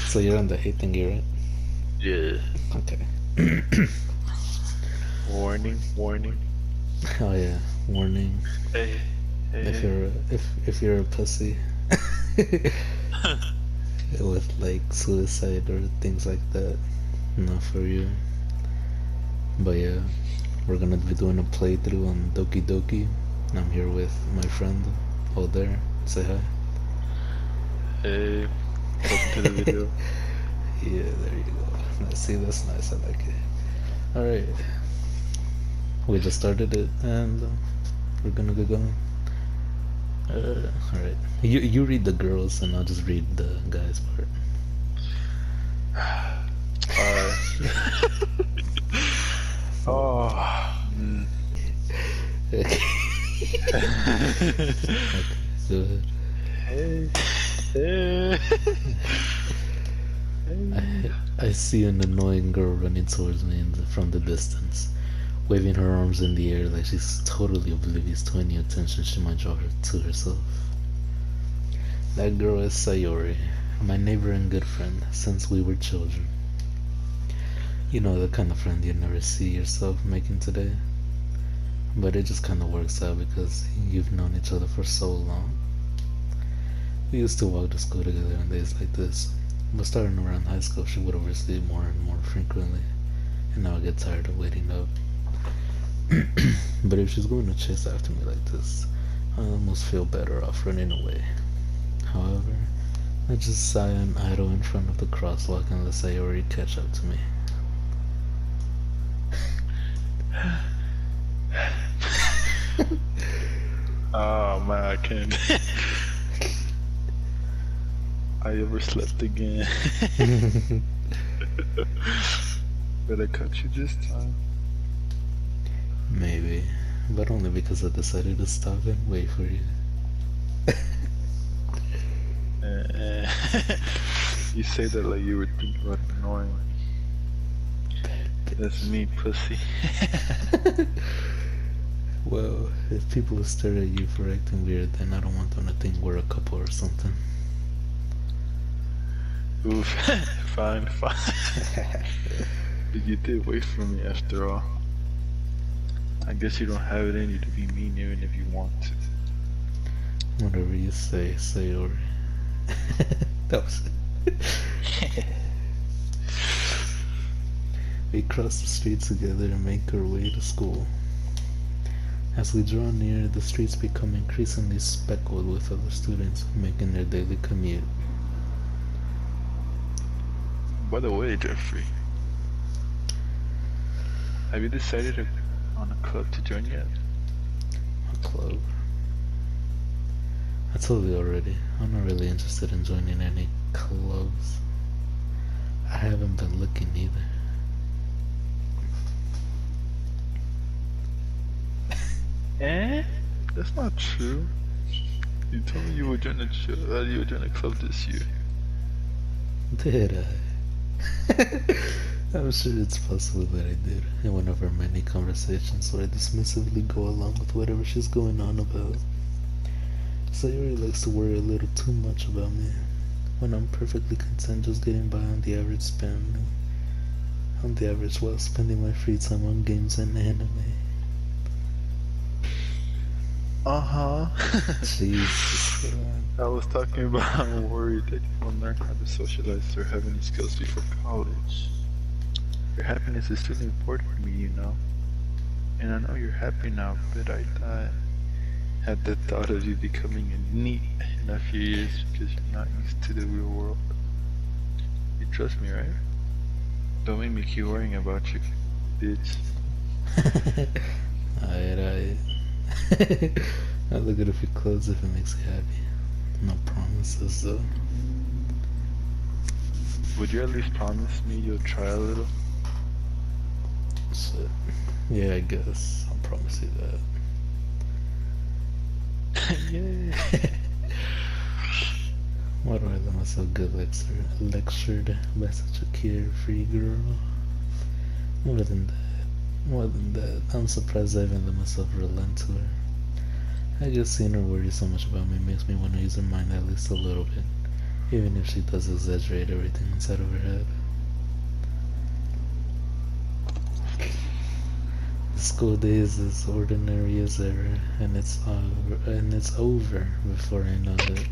So you're on the 8th thingy, right? Yeah. Okay. Warning, warning. Oh yeah. Warning. Hey, If hey, you're if you're a pussy hey. with like suicide or things like that, not for you. But yeah, we're gonna be doing a playthrough on Doki Doki. I'm here with my friend. Oh there. Say hi. Hey, welcome to the video. Yeah, there you go. Let's see, that's nice. I like it. Alright. We just started it and we're gonna get going. Alright. You read the girls and I'll just read the guys part. Alright. Oh. Okay. Good. Hey, hey, hey. I see an annoying girl running towards me from the distance, waving her arms in the air like she's totally oblivious to any attention she might draw to herself. That girl is Sayori, my neighbor and good friend since we were children. You know, the kind of friend you never see yourself making today. But it just kind of works out because you've known each other for so long. We used to walk to school together on days like this, but starting around high school, she would oversleep more and more frequently, and now I get tired of waiting up. But if she's going to chase after me like this, I almost feel better off running away. However, I just sigh and idle in front of the crosswalk unless I already catch up to me. Oh man, I can't. I overslept again. But I caught you this time. Maybe, but only because I decided to stop and wait for you. You say that like you were thinking about annoying. That's me, pussy. Well, if people stare at you for acting weird, then I don't want them to think we're a couple or something. Oof. Fine, fine. But you did wait for me after all. I guess you don't have it in you to be mean even if you want to. Whatever you say, Sayori. That was it. We cross the street together and make our way to school. As we draw near, the streets become increasingly speckled with other students making their daily commute. By the way, Jeffrey, have you decided on a club to join yet? A club? I told you already, I'm not really interested in joining any clubs. I haven't been looking either. Eh? That's not true. You told me you would join a club this year. Did I? I'm sure it's possible that I did in one of our many conversations where I dismissively go along with whatever she's going on about. Sayori likes to worry a little too much about me, when I'm perfectly content just getting by on the average while spending my free time on games and anime. Jesus. I was talking about I'm worried that you won't learn how to socialize or have any skills before college. Your happiness is really important to me, you know. And I know you're happy now, but I thought had the thought of you becoming a NEET in a few years because you're not used to the real world. You trust me, right? Don't make me keep worrying about you, bitch. Alright. I'll look at a few clothes if it makes you happy. No promises though. Would you at least promise me you'll try a little? Shit. Yeah, I guess. I'll promise you that. Yeah. Why do I let myself get lectured by such a carefree girl? More than that, I'm surprised I even let myself relent to her. I guess seeing her worry so much about me makes me want to use her mind at least a little bit. even if she does exaggerate everything inside of her head. The school day is as ordinary as ever, and it's over before I know it.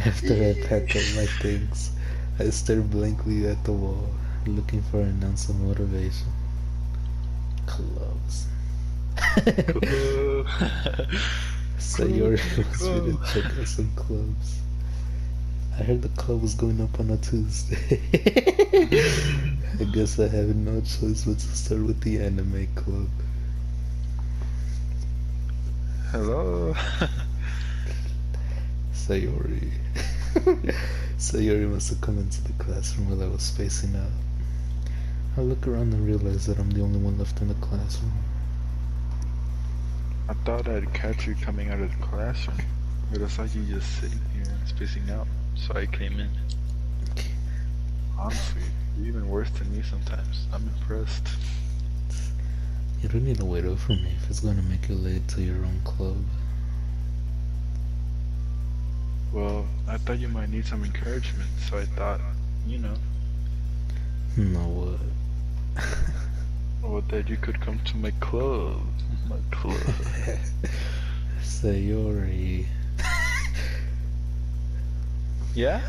After I pack up my things, I stare blankly at the wall, looking for an ounce of motivation. Clubs. Sayori wants me to check out some clubs. I heard the club was going up on a Tuesday. I guess I have no choice but to start with the anime club. Hello. Sayori. Sayori must have come into the classroom while I was spacing out. I look around and realize that I'm the only one left in the classroom. I thought I'd catch you coming out of the classroom, but I saw you just sitting here and spacing out, so I came in. Honestly, you're even worse than me sometimes. I'm impressed. You don't need to wait up for me if it's going to make you late to your own club. Well, I thought you might need some encouragement, so I thought, you know. No, what? Or that you could come to my club. My club. Sayori. Yeah?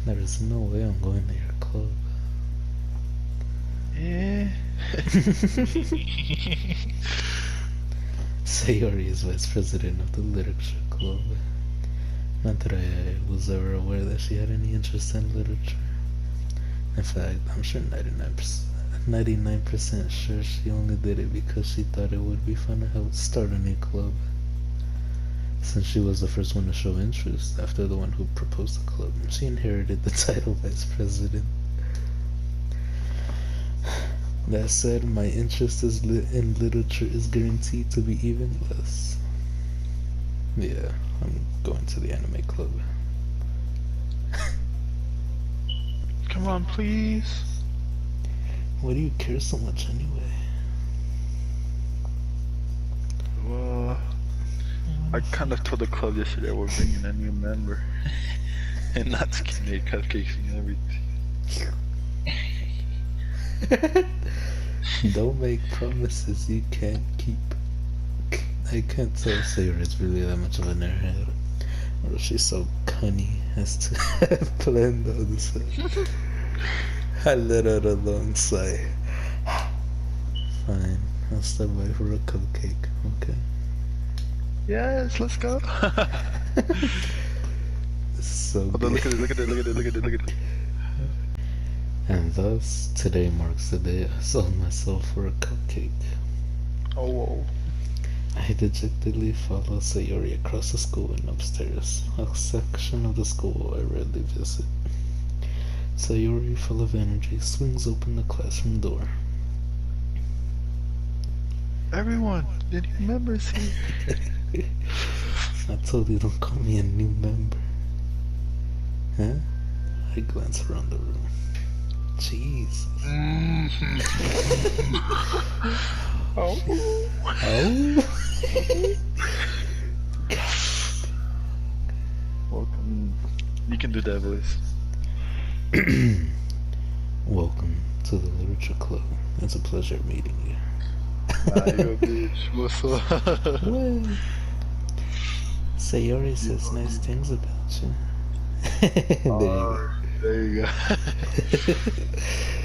There is no way I'm going to your club. Yeah. Sayori is vice president of the literature club. Not that I was ever aware that she had any interest in literature. In fact, I'm sure 99% sure she only did it because she thought it would be fun to help start a new club. Since she was the first one to show interest after the one who proposed the club, she inherited the title vice president. That said, my interest in literature is guaranteed to be even less. Yeah, I'm going to the anime club. Come on, please. Why do you care so much anyway? Well, I kind of told the club yesterday we're bringing a new member. And not to make cupcakes and everything. Don't make promises you can't keep. I can't tell Sayori is really that much of an airhead, or if she's so cunning as to have planned all this. I let out a long sigh. Fine, I'll stop by for a cupcake, okay? Yes, let's go. So Hold on, look at it, look at it, look at it, look at it, look at it. And thus, today marks the day I sold myself for a cupcake. Oh, whoa. I dejectedly follow Sayori across the school and upstairs, a section of the school I rarely visit. Sayori, full of energy, swings open the classroom door. Everyone, the new members here. I told you don't call me a new member. Huh? I glance around the room. Jeez. Oh. Oh? Welcome. You can do that voice. Welcome to the Literature Club. It's a pleasure meeting you. Yo, bitch. What's up? Well, Sayori says nice things about you. There you go.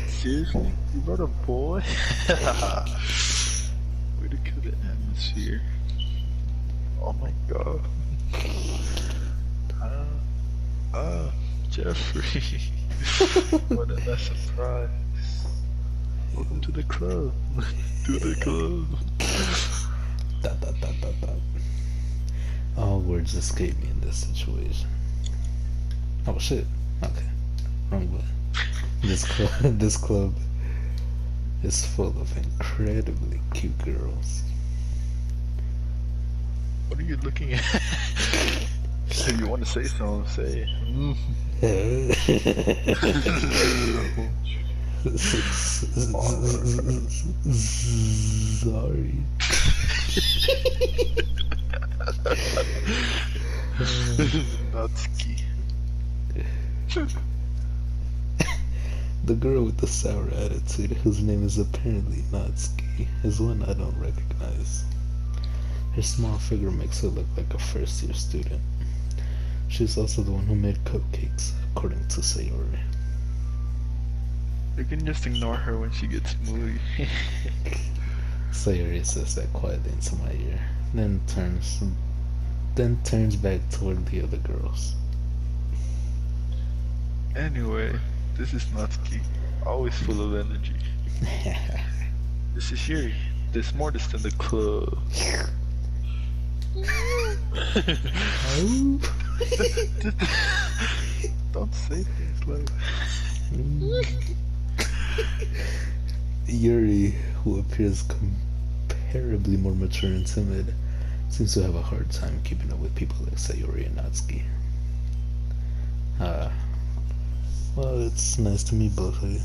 Seriously? You brought a boy? Way to kill the atmosphere. Oh my god. Jeffrey. What a nice surprise. Welcome to the club. To the club. Dot, dot, dot, dot, dot. All words escape me in this situation. Oh shit. Okay. Wrong button. This club is full of incredibly cute girls. What are you looking at? If you want to say something, say it. Sorry. Natsuki. The girl with the sour attitude, whose name is apparently Natsuki, is one I don't recognize. Her small figure makes her look like a first-year student. She's also the one who made cupcakes, according to Sayori. You can just ignore her when she gets moody. Sayori says that quietly into my ear, then turns back toward the other girls. Anyway, this is Natsuki, always full of energy. This is Yuri, this modest in the club. Don't say things like Yuri, who appears comparably more mature and timid, seems to have a hard time keeping up with people like Sayori and Natsuki. Well, it's nice to meet both of you.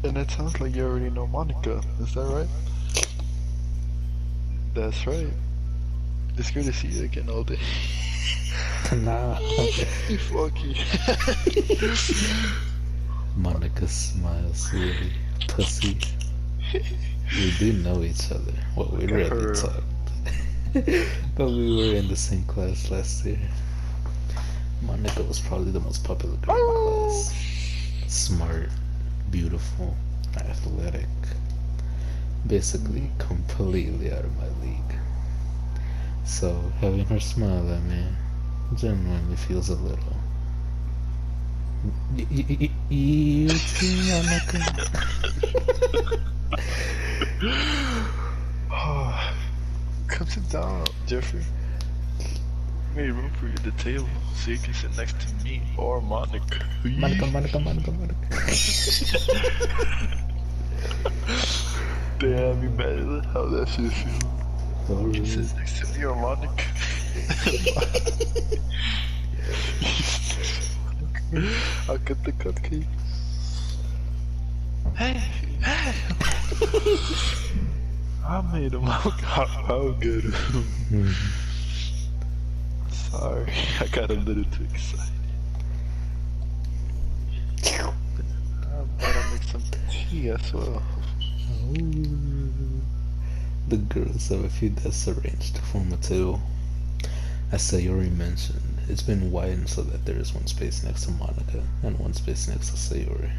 And it sounds like you already know Monica, is that right? That's right. It's good to see you again all day. Nah. Fuck you. Monica smiles really pussy. We do know each other. Well, we rarely talked. But we were in the same class last year. Monica was probably the most popular girl in the class. Smart, beautiful, athletic. Basically completely out of my league. So having her smile at me genuinely feels a little. You too, Monica. Come sit down, Jeffrey. Made room for you at the table so you can sit next to me or Monica. Monica. Damn, imagine how that shit feels. Alright. You sit next to me or Monica. I'll get the cupcake. Hey. I made him out. How good. Sorry, I got a little too excited. I'm gonna make some tea as well. The girls have a few desks arranged to form a table. As Sayori mentioned, it's been widened so that there is one space next to Monica and one space next to Sayori.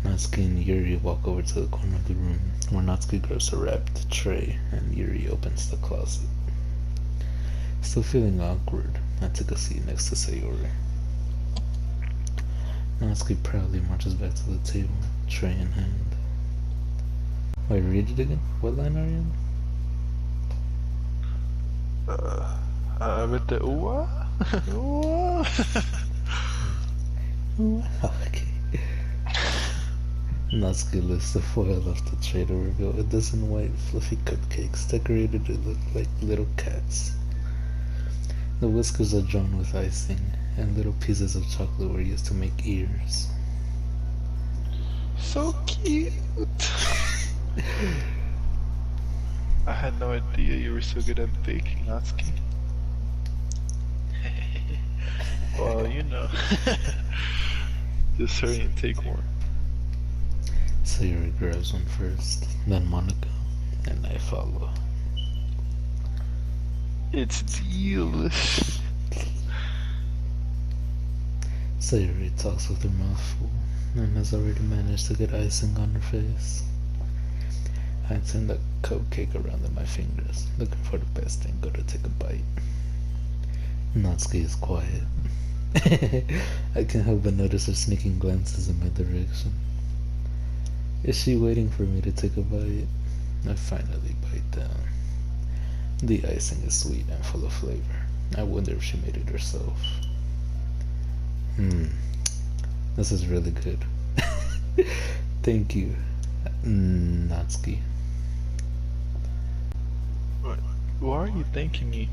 Natsuki and Yuri walk over to the corner of the room, where Natsuki grabs a wrapped tray and Yuri opens the closet. Still feeling awkward, I took a seat next to Sayori. Natsuki proudly marches back to the table, tray in hand. Wait, read it again? What line are you in? With the what? Okay. Natsuki lifts the foil off the tray to reveal a dozen white, fluffy cupcakes decorated to look like little cats. The whiskers are drawn with icing, and little pieces of chocolate were used to make ears. So cute! I had no idea you were so good at baking, Natsuki. Well, you know. Just hurry and take one. Sayori grabs one first, then Monica, and I follow. It's delicious. Sayori talks with her mouth full, and has already managed to get icing on her face. I turn the cupcake around in my fingers, looking for the best angle to take a bite. Natsuki is quiet. I can't help but notice her sneaking glances in my direction. Is she waiting for me to take a bite? I finally bite down. The icing is sweet and full of flavor. I wonder if she made it herself. This is really good. Thank you, Natsuki. Why are you thanking me?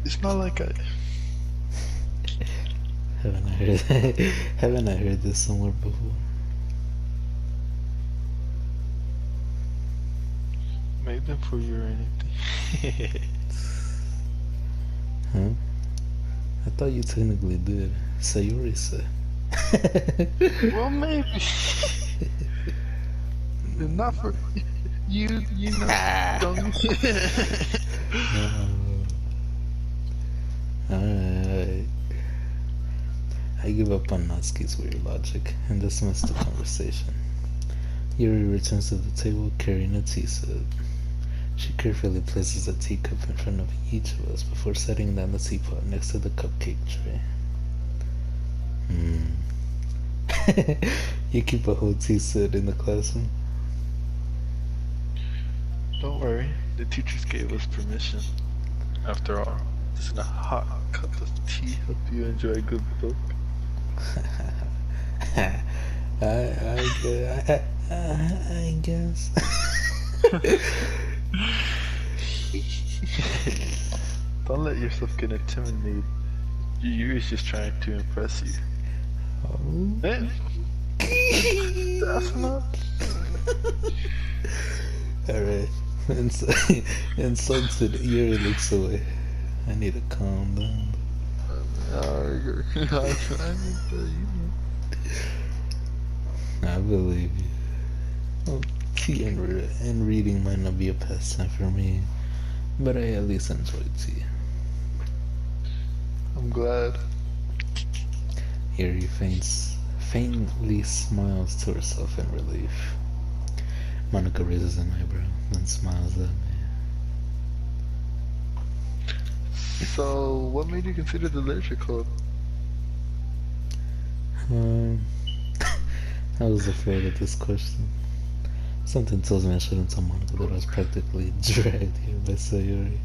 It's not like I... Haven't I heard this somewhere before? make them for you or anything. Huh? I thought you technically did. Sayuri said. Well, maybe. Not for you. You know. Don't. Alright. I give up on Natsuki's weird logic and dismiss the conversation. Yuri returns to the table carrying a tea set. She carefully places a teacup in front of each of us before setting down the teapot next to the cupcake tray. You keep a whole tea set in the classroom? Don't worry, the teachers gave us permission. After all, doesn't a hot cup of tea help you enjoy a good book? I guess. Don't let yourself get intimidated. Yuri's just trying to impress you. Oh. That's not. Alright. Insulted, Yuri looks away. I need to calm down. I believe you. Well, tea and reading might not be a pastime for me, but I at least enjoy tea. I'm glad. Yuri faintly smiles to herself in relief. Monica raises an eyebrow, then smiles at me. So, what made you consider the literature club? I was afraid of this question. Something tells me I shouldn't tell Monica that I was practically dragged here by Sayuri.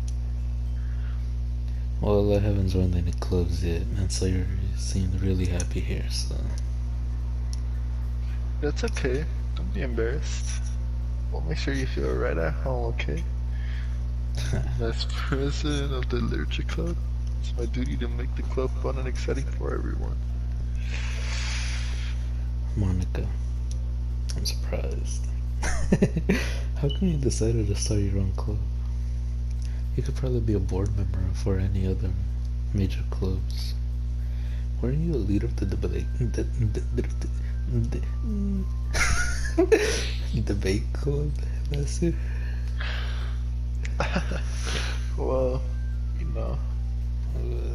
Well, I haven't joined any clubs yet, and Sayuri seemed really happy here, so... That's okay. Don't be embarrassed. We'll make sure you feel right at home, okay? As president of the literature club, it's my duty to make the club fun and exciting for everyone. Monica, I'm surprised. How come you decided to start your own club? You could probably be a board member for any other major clubs. Weren't you a leader of the debate club last year? Well, you know,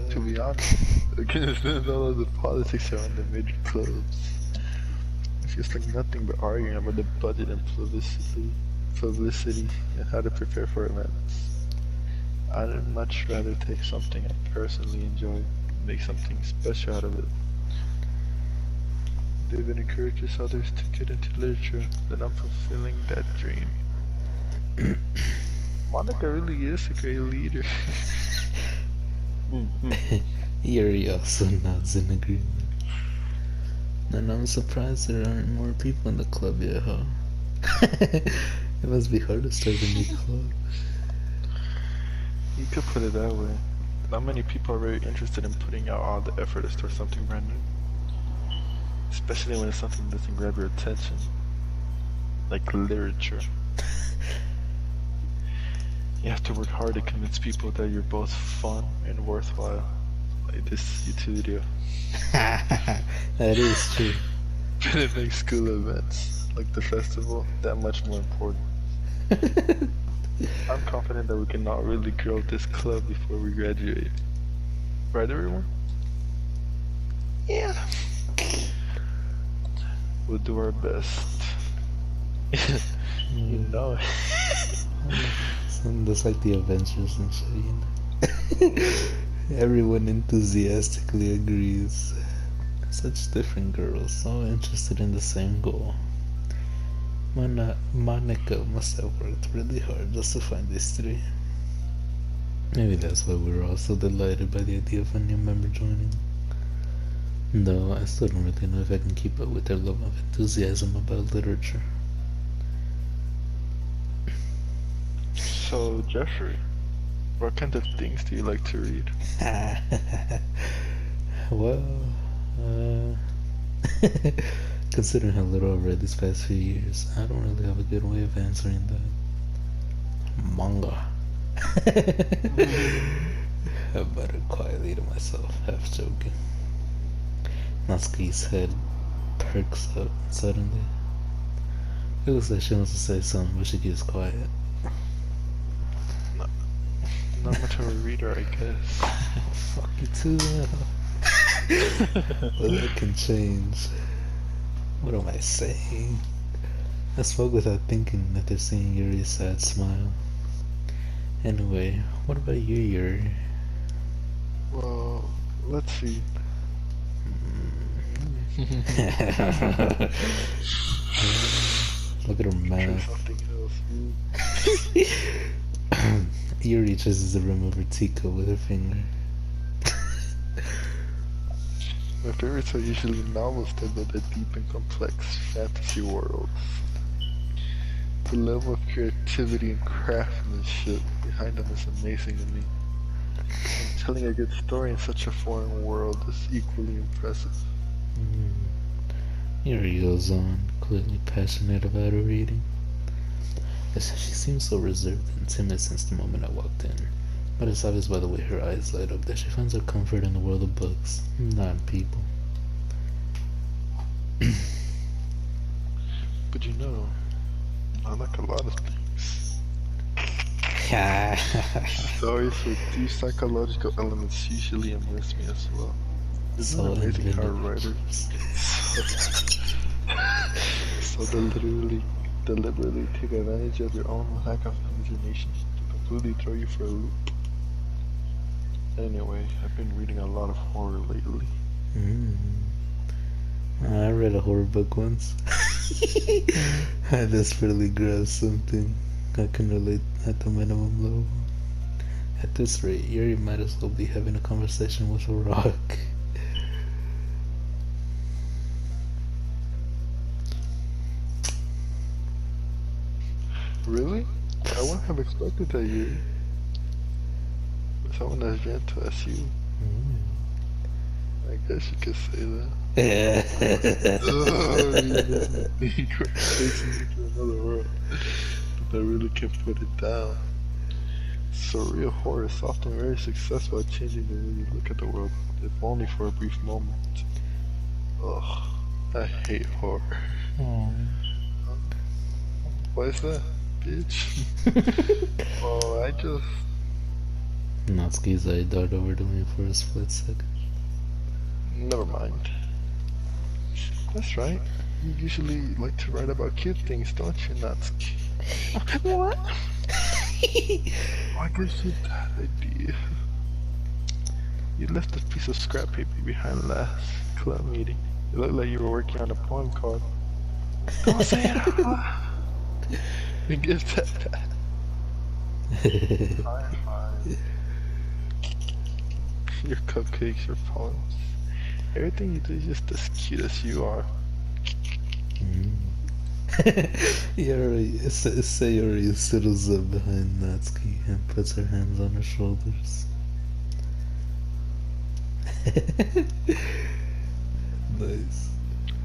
to be honest, against all of the politics around the major clubs, it's just like nothing but arguing about the budget and publicity and how to prepare for events. I'd much rather take something I personally enjoy and make something special out of it. David encourages others to get into literature, then I'm fulfilling that dream. Monica really is a great leader. Yuri also nods in agreement. And I'm surprised there aren't more people in the club yet, huh? It must be hard to start a new club. You could put it that way. Not many people are very interested in putting out all the effort to start something brand new. Especially when it's something that doesn't grab your attention. Like literature. You have to work hard to convince people that you're both fun and worthwhile. Like this YouTube video. That is true. But it makes school events, like the festival, that much more important. I'm confident that we can all really grow this club before we graduate. Right, everyone? Yeah. We'll do our best. You know. That's like the Avengers and shit, you know. Everyone enthusiastically agrees. Such different girls, so interested in the same goal. Monica must have worked really hard just to find these three. Maybe that's why we were all so delighted by the idea of a new member joining. Though I still don't really know if I can keep up with their level of enthusiasm about literature. So, Jeffrey, what kind of things do you like to read? Well, considering how little I've read these past few years, I don't really have a good way of answering that. Manga. I muttered quietly to myself, half joking. Natsuki's head perks up suddenly. It looks like she wants to say something, but she keeps quiet. Not much of a reader, I guess. Fuck you too, man. Well, that can change. What am I saying? I spoke without thinking after seeing Yuri's sad smile. Anyway, what about you, Yuri? Well, let's see. Look at her mouth. Something else. Yuri traces the rim of her teacup with her finger. My favorites are usually novels that build a deep and complex fantasy worlds. The level of creativity and craftsmanship behind them is amazing to me. And telling a good story in such a foreign world is equally impressive. Yuri goes on, clearly passionate about her reading. She seems so reserved and timid since the moment I walked in, but it's obvious by the way her eyes light up that she finds her comfort in the world of books, not in people. But you know, I like a lot of things. Stories with deep psychological elements usually immerse me as well. Isn't it amazing how writers so deliberately take advantage of your own lack of imagination to completely throw you for a loop? Anyway, I've been reading a lot of horror lately. I read a horror book once. I desperately grabbed something I can relate at the minimum level. At this rate, Yuri might as well be having a conversation with a rock. Really? I wouldn't have expected that, Yuri. Someone as gentle as you. I guess you could say that. Takes me to another world. But I really can't put it down. Surreal horror is often very successful at changing the way you look at the world, if only for a brief moment. Ugh, I hate horror. Why is that, bitch? Oh, I just... Natsuki's eye darted over to me for a split second. Never mind. That's right. You usually like to write about cute things, don't you, Natsuki? What? I guess you that idea. You left a piece of scrap paper behind last club meeting. It looked like you were working on a poem called Don't Say It Out Loud. And give that back. Fine. Your cupcakes, your poems. Everything you do is just as cute as you are. Sayori settles up behind Natsuki and puts her hands on her shoulders. Nice.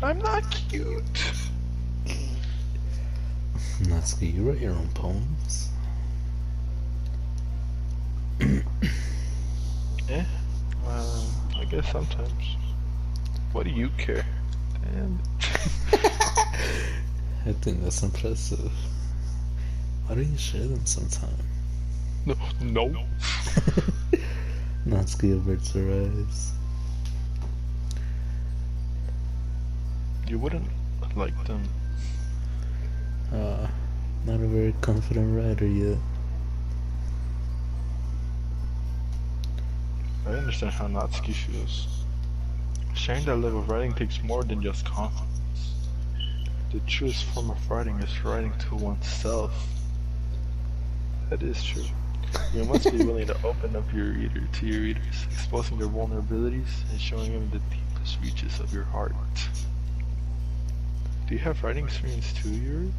I'm not cute. Natsuki, you write your own poems? I guess sometimes. What do you care? Damn. I think that's impressive. Why don't you share them sometime? No. Natsuki averts her eyes. You wouldn't like them. Not a very confident writer yet. I understand how Natsuki feels. Sharing that level of writing takes more than just confidence. The truest form of writing is writing to oneself. That is true. You must be willing to open up to your readers, exposing their vulnerabilities and showing them the deepest reaches of your heart. Do you have writing experience too, Yuri?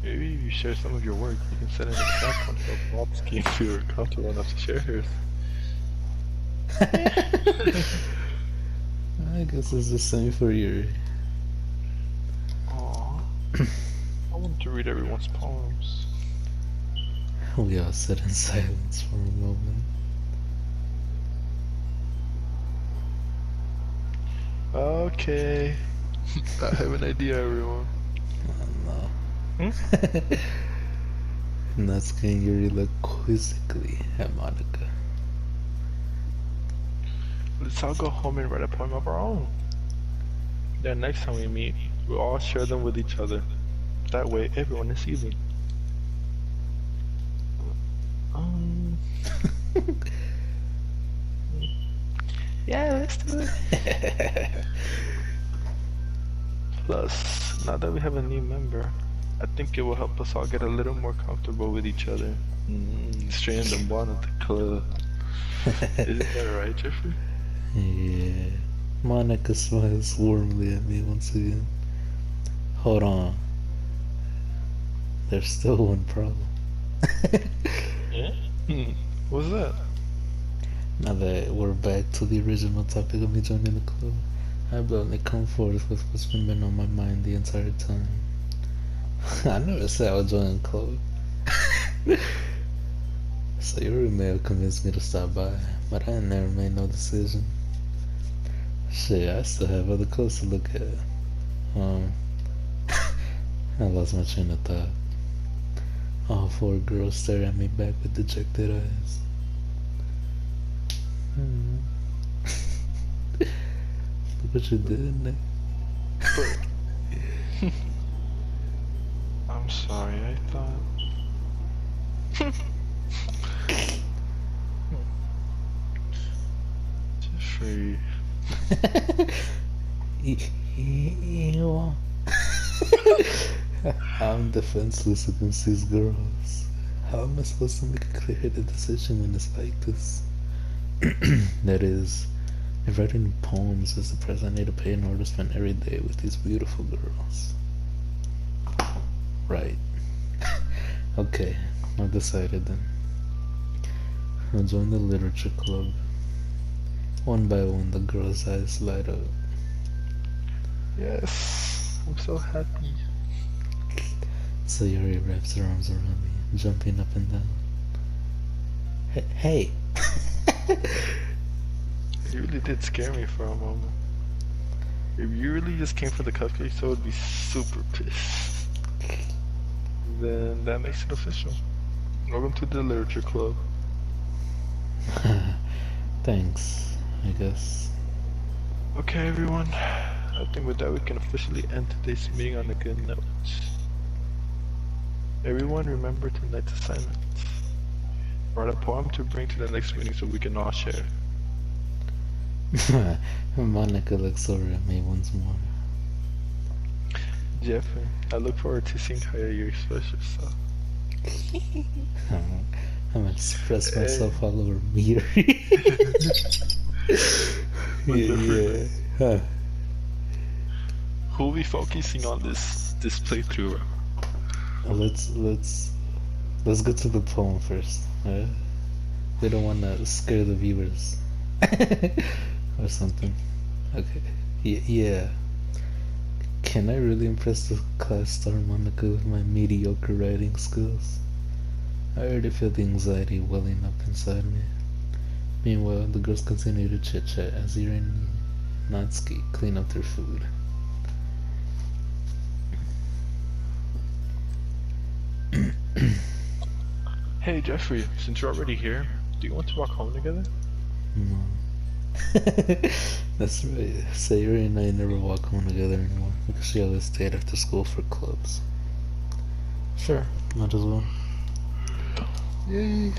Maybe if you share some of your work, you can set an example and help Natsuki and feel comfortable enough to share hers. I guess it's the same for Yuri. Aww. I want to read everyone's poems. We all sit in silence for a moment. Okay. I have an idea, everyone. Oh Hmm? no. And that's getting Yuri look quizzically at Monica. Let's all go home and write a poem of our own. Then next time we meet, we'll all share them with each other. That way, everyone is even. Um. Yeah, let's do it. Plus, now that we have a new member, I think it will help us all get a little more comfortable with each other. Straighten the bond of the club. Isn't that right, Jeffrey? Yeah. Monica smiles warmly at me once again. Hold on. There's still one problem. Yeah? What's that? Now that we're back to the original topic of me joining the club, I bluntly come forth with what's been on my mind the entire time. I never said I would join the club. So your email convinced me to stop by, but I never made no decision. Shit, I still have other clothes to look at. I lost my train of thought. All four girls stare at me back with dejected eyes. Look what you did, Nick. But I'm sorry, I thought. Jeffrey. I'm defenseless against these girls. How am I supposed to make a clear-headed decision when it's like this? That is, if writing poems is the price I need to pay in order to spend every day with these beautiful girls. Right. Okay, I've decided then. I'll join the literature club. One by one, the girls' eyes light up. Yes, I'm so happy. So Yuri wraps her arms around me, jumping up and down. Hey! You really did scare me for a moment. If you really just came for the cupcakes, I would be super pissed. Then that makes it official. Welcome to the literature club. Thanks, I guess. Okay, everyone. I think with that we can officially end today's meeting on a good note. Everyone remember tonight's assignment. Write a poem to bring to the next meeting so we can all share. Monica looks over at me once more. Jeffrey, I look forward to seeing how you express yourself. I'm gonna express myself all over me. Yeah. Huh. Who will be focusing on this playthrough? Let's get to the poem first. We don't want to scare the viewers or something. Okay. Yeah. Can I really impress the class star Monica with my mediocre writing skills? I already feel the anxiety welling up inside me. Meanwhile, the girls continue to chit-chat as Yuri and Natsuki clean up their food. Hey Jeffrey, since you're already here, do you want to walk home together? No. That's right. Sayuri and I never walk home together anymore because she always stayed after school for clubs. Sure, might as well. Yay.